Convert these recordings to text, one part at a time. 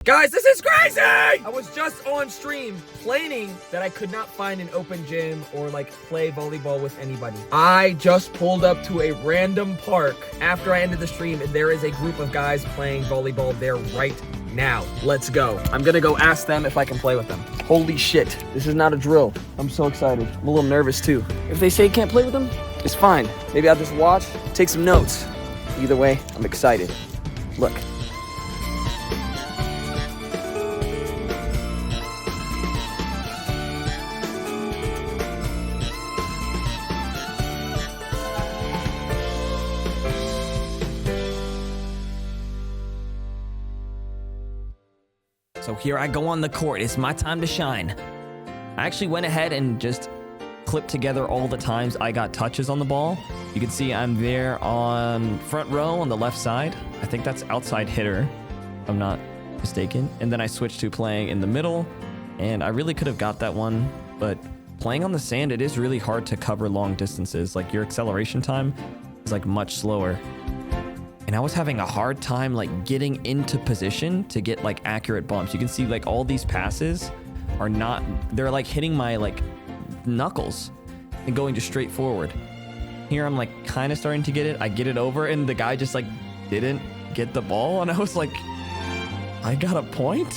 Guys, this is crazy! I was just on stream complaining that I could not find an open gym or like play volleyball with anybody. I just pulled up to a random park after I ended the stream and there is a group of guys playing volleyball there right now. Let's go. I'm gonna go ask them if I can play with them. Holy shit, this is not a drill. I'm so excited. I'm a little nervous too. If they say you can't play with them, it's fine. Maybe I'll just watch, take some notes. Either way, I'm excited. Look. So here I go on the court. It's my time to shine. I actually went ahead and just clipped together all the times I got touches on the ball. You can see I'm there on front row on the left side. I think that's outside hitter, if I'm not mistaken. And then I switched to playing in the middle, and I really could have got that one, but playing on the sand, it is really hard to cover long distances. Like your acceleration time is like much slower. And I was having a hard time like getting into position to get like accurate bumps. You can see like all these passes are not, they're like hitting my like knuckles and going just straight forward. Here I'm like kind of starting to get it. I get it over and the guy just like didn't get the ball. And I was like, I got a point?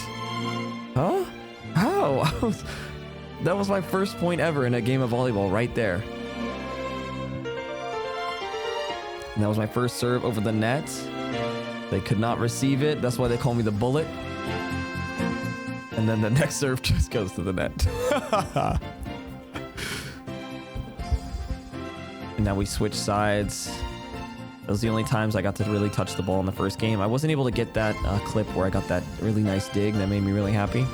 Huh? How? That was my first point ever in a game of volleyball right there. And that was my first serve over the net. They could not receive it. That's why they call me the bullet. And then the next serve just goes to the net. And now we switch sides. Those are the only times I got to really touch the ball in the first game. I wasn't able to get that clip where I got that really nice dig. That made me really happy.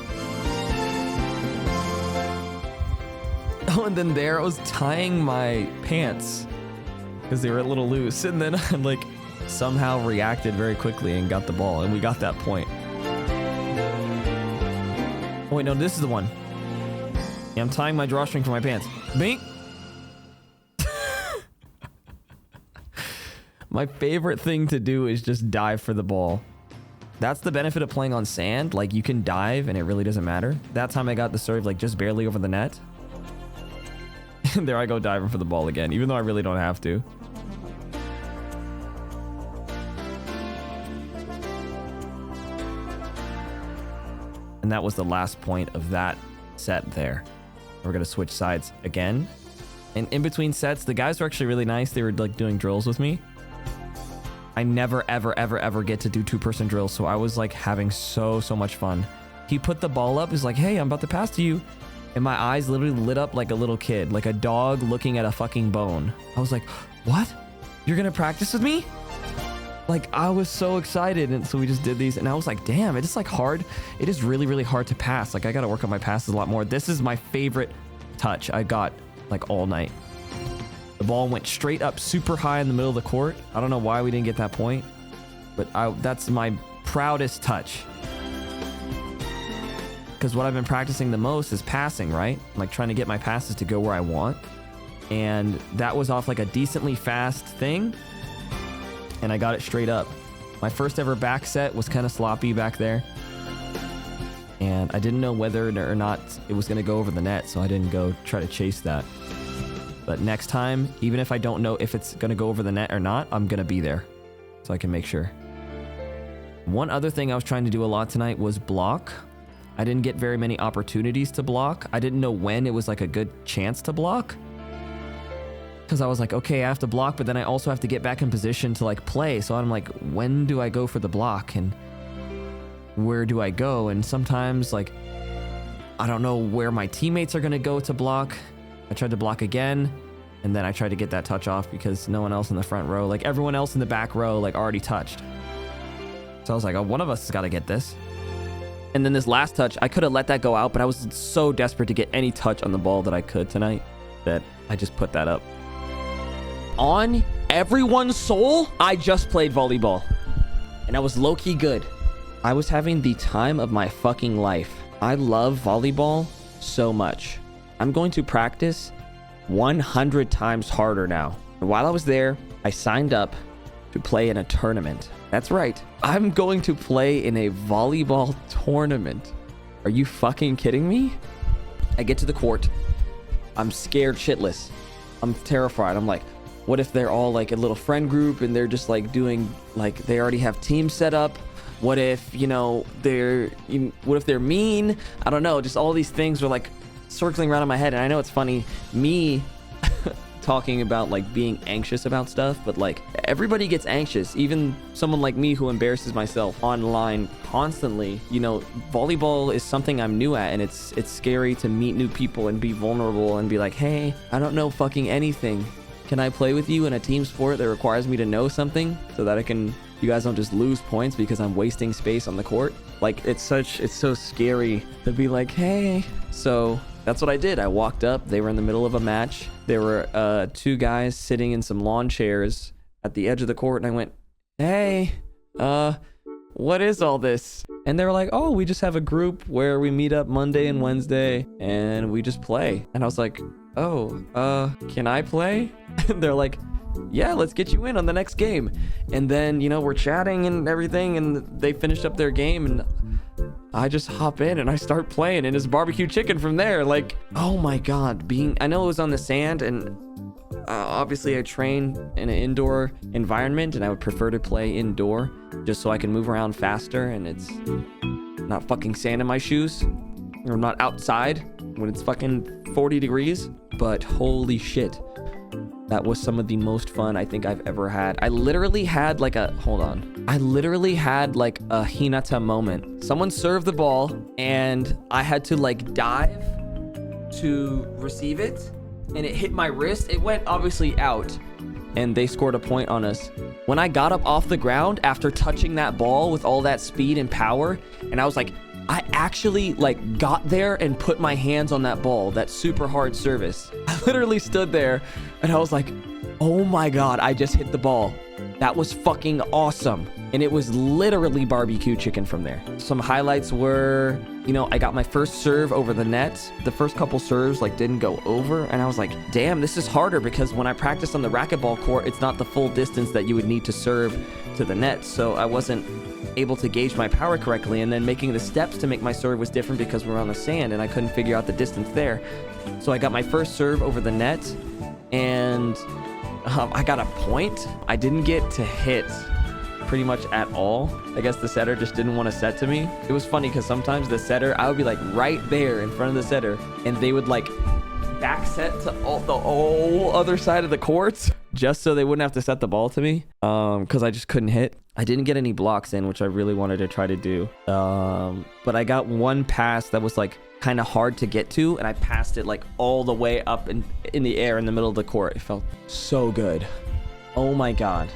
Oh, and then there I was tying my pants because they were a little loose, and then I like somehow reacted very quickly and got the ball, and we got that point. Oh wait, no, this is the one. Yeah, I'm tying my drawstring for my pants. Bink. My favorite thing to do is just dive for the ball. That's the benefit of playing on sand. Like you can dive and it really doesn't matter. That time I got the serve like just barely over the net. And there I go diving for the ball again, even though I really don't have to. And that was the last point of that set there. We're going to switch sides again. And in between sets, the guys were actually really nice. They were like doing drills with me. I never, ever get to do two-person drills. So I was like having so much fun. He put the ball up. He's like, hey, I'm about to pass to you. And my eyes literally lit up like a little kid, like a dog looking at a fucking bone. I was like, what? You're going to practice with me? Like, I was so excited. And so we just did these. And I was like, damn, it is like hard. It is really hard to pass. Like, I got to work on my passes a lot more. This is my favorite touch I got like all night. The ball went straight up super high in the middle of the court. I don't know why we didn't get that point, but that's my proudest touch. Because what I've been practicing the most is passing, right? Like trying to get my passes to go where I want. And that was off like a decently fast thing. And I got it straight up. My first ever back set was kind of sloppy back there. And I didn't know whether or not it was going to go over the net, so I didn't go try to chase that. But next time, even if I don't know if it's going to go over the net or not, I'm going to be there so I can make sure. One other thing I was trying to do a lot tonight was block. I didn't get very many opportunities to block. I didn't know when it was like a good chance to block. Because I was like, okay, I have to block, but then I also have to get back in position to like play. So I'm like, when do I go for the block? And where do I go? And sometimes like, I don't know where my teammates are going to go to block. I tried to block again, and then I tried to get that touch off because no one else in the front row, like everyone else in the back row, like already touched. So I was like, oh, one of us has got to get this. And then this last touch, I could have let that go out, but I was so desperate to get any touch on the ball that I could tonight that I just put that up. On everyone's soul, I just played volleyball. And I was low-key good. I was having the time of my fucking life. I love volleyball so much. I'm going to practice 100 times harder now. And while I was there, I signed up to play in a tournament. That's right. I'm going to play in a volleyball tournament. Are you fucking kidding me? I get to the court. I'm scared shitless. I'm terrified. I'm like, what if they're all like a little friend group and they're just like doing, like, they already have teams set up? What if, you know, what if they're mean? I don't know. Just all these things were like circling around in my head. And I know it's funny, me talking about like being anxious about stuff, but like everybody gets anxious, even someone like me who embarrasses myself online constantly. You know, volleyball is something I'm new at, and it's scary to meet new people and be vulnerable and be like, hey, I don't know fucking anything. Can I play with you in a team sport that requires me to know something so that you guys don't just lose points because I'm wasting space on the court? Like, it's so scary to be like, hey. So that's what I did. I walked up. They were in the middle of a match. There were 2 guys sitting in some lawn chairs at the edge of the court, and I went, hey, what is all this? And they were like, oh, we just have a group where we meet up Monday and Wednesday and we just play. And I was like, oh, can I play? And they're like, yeah, let's get you in on the next game. And then, you know, we're chatting and everything, and they finished up their game, and I just hop in and I start playing, and it's barbecue chicken from there. Like, oh my God, I know it was on the sand, and obviously I train in an indoor environment, and I would prefer to play indoor just so I can move around faster and it's not fucking sand in my shoes, or I'm not outside when it's fucking 40 degrees. But holy shit, that was some of the most fun I think I've ever had. I literally had like a Hinata moment. Someone served the ball and I had to like dive to receive it, and it hit my wrist. It went obviously out, and they scored a point on us. When I got up off the ground after touching that ball with all that speed and power, and I was like, I actually like got there and put my hands on that ball, that super hard service. I literally stood there and I was like, oh my God, I just hit the ball. That was fucking awesome. And it was literally barbecue chicken from there. Some highlights were, you know, I got my first serve over the net. The first couple serves like didn't go over, and I was like, damn, this is harder, because when I practice on the racquetball court, it's not the full distance that you would need to serve to the net. So I wasn't able to gauge my power correctly, and then making the steps to make my serve was different because we're on the sand and I couldn't figure out the distance there. So I got my first serve over the net, and I got a point. I didn't get to hit pretty much at all. I guess the setter just didn't want to set to me. It was funny because sometimes the setter, I would be like right there in front of the setter, and they would like back set to the whole other side of the court just so they wouldn't have to set the ball to me, because I just couldn't hit. I didn't get any blocks in, which I really wanted to try to do, but I got one pass that was like kind of hard to get to, and I passed it like all the way up in the air in the middle of the court. It felt so good. Oh my God,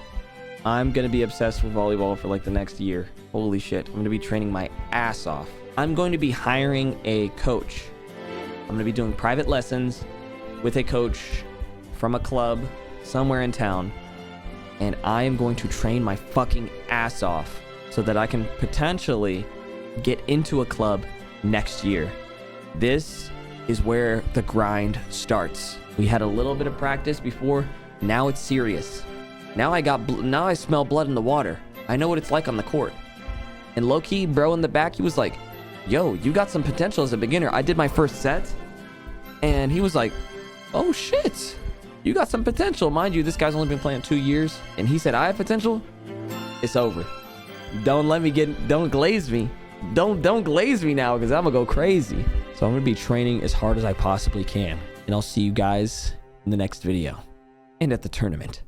I'm gonna be obsessed with volleyball for like the next year. Holy shit, I'm gonna be training my ass off. I'm going to be hiring a coach. I'm gonna be doing private lessons with a coach from a club somewhere in town, and I am going to train my fucking ass off so that I can potentially get into a club next year. This is where the grind starts. We had a little bit of practice before. Now it's serious. Now I smell blood in the water. I know what it's like on the court. And low-key, bro in the back, he was like, yo, you got some potential as a beginner. I did my first set, and he was like, oh shit, you got some potential. Mind you, this guy's only been playing 2 years, and he said I have potential. It's over. Don't glaze me. Don't glaze me now, because I'm gonna go crazy. So I'm gonna be training as hard as I possibly can, and I'll see you guys in the next video and at the tournament.